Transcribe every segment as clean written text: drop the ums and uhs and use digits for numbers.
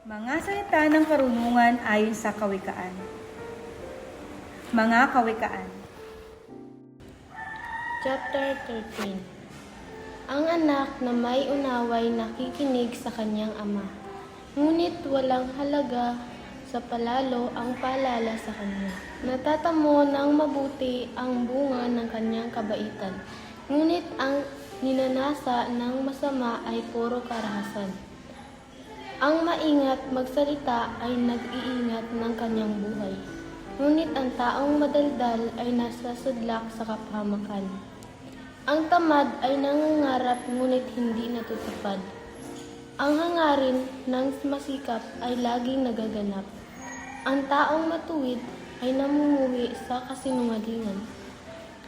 Mga salita ng karunungan ayon sa kawikaan. Mga kawikaan. Chapter 13. Ang anak na may unaway nakikinig sa kanyang ama, ngunit walang halaga sa palalo ang paalala sa kanya. Natatamo ng mabuti ang bunga ng kanyang kabaitan, ngunit ang ninanasa ng masama ay puro karahasan. Ang maingat magsalita ay nag-iingat ng kanyang buhay, ngunit ang taong madaldal ay nasasadlak sa kapahamakan. Ang tamad ay nangangarap ngunit hindi natutupad. Ang hangarin ng masikap ay laging nagaganap. Ang taong matuwid ay namumuhi sa kasinungalingan,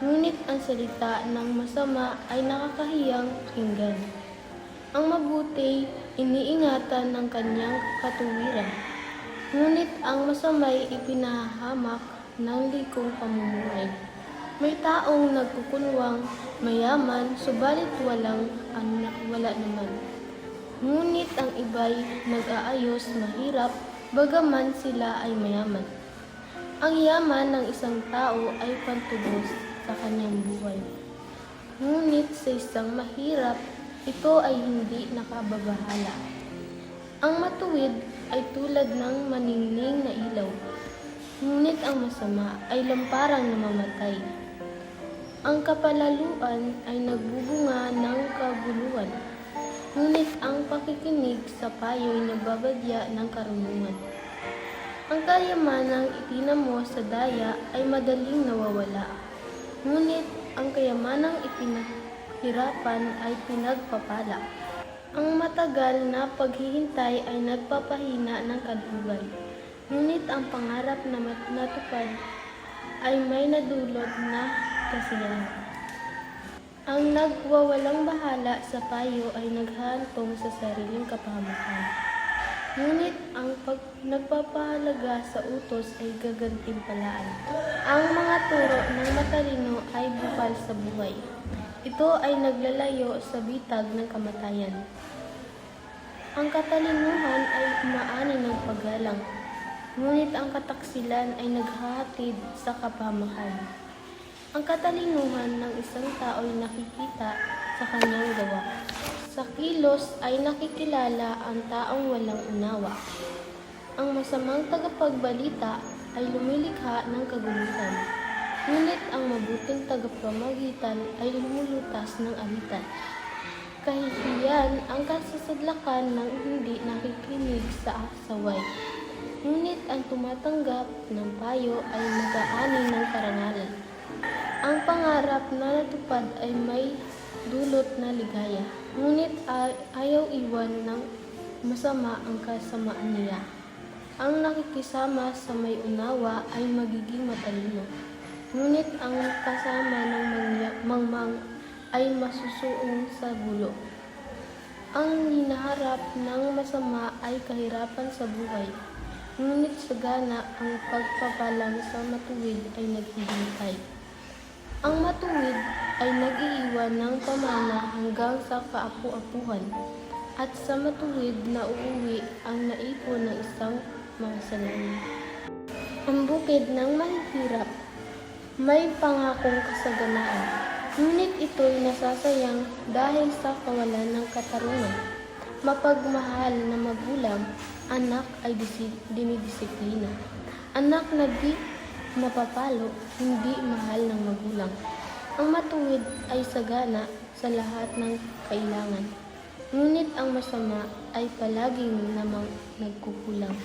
ngunit ang salita ng masama ay nakakahiyang pakinggan. Ang mabuti iniingatan ng kanyang katuwiran, ngunit ang masamay ipinahamak ng likong pamumuhay. May taong nagkukunwang mayaman, subalit wala naman. Ngunit ang iba'y nag-aayos mahirap, bagaman sila ay mayaman. Ang yaman ng isang tao ay pantubos sa kanyang buhay, ngunit sa isang mahirap, ito ay hindi nakababahala. Ang matuwid ay tulad ng maningning na ilaw, ngunit ang masama ay lamparang namamatay. Ang kapalaluan ay nagbubunga ng kaguluhan, ngunit ang pakikinig sa payo ay nagbabadya ng karunungan. Ang kayamanang itinamo sa daya ay madaling nawawala, ngunit ang kayamanang hirapan ay pinagpapala. Ang matagal na paghihintay ay nagpapahina ng kalugay, ngunit ang pangarap na natupad ay may nadulot na kasiyahan. Ang nagwawalang bahala sa payo ay naghahantong sa sariling kapahamakan, ngunit ang nagpapahalaga sa utos ay gagantimpalaan. Ang mga turo ng matalino ay bukal sa buhay. Ito ay naglalayo sa bitag ng kamatayan. Ang katalinuhan ay umaani ng paggalang, ngunit ang kataksilan ay naghahatid sa kapahamakan. Ang katalinuhan ng isang tao ay nakikita sa kanyang gawa. Sa kilos ay nakikilala ang taong walang unawa. Ang masamang tagapagbalita ay lumilikha ng kaguluhan, ngunit ang mabuting tagapamagitan ay lumulutas ng awitan. Kahihiyan ang kasasadlakan ng hindi nakikinig sa saway, ngunit ang tumatanggap ng payo ay mag-aani ng karangalan. Ang pangarap na natupad ay may dulot na ligaya, ngunit ayaw iwan ng masama ang kasamaan niya. Ang nakikisama sa may unawa ay magiging matalino, ngunit ang kasama ng mangmang ay masusuong sa gulo. Ang hinaharap ng masama ay kahirapan sa buhay, ngunit sagana ang pagpapalang sa matuwid ay naghihintay. Ang matuwid ay nag-iiwan ng pamana hanggang sa kaapu-apuhan, at sa matuwid na uuwi ang naipon ng isang makasalanan. Ang bukid ng mahihirap may pangakong kasaganaan, ngunit ito'y nasasayang dahil sa kawalan ng katarungan. Mapagmahal na magulang, anak ay dinidisiplina. Anak na di napapalo, hindi mahal ng magulang. Ang matuwid ay sagana sa lahat ng kailangan, ngunit ang masama ay palaging namang nagkukulang.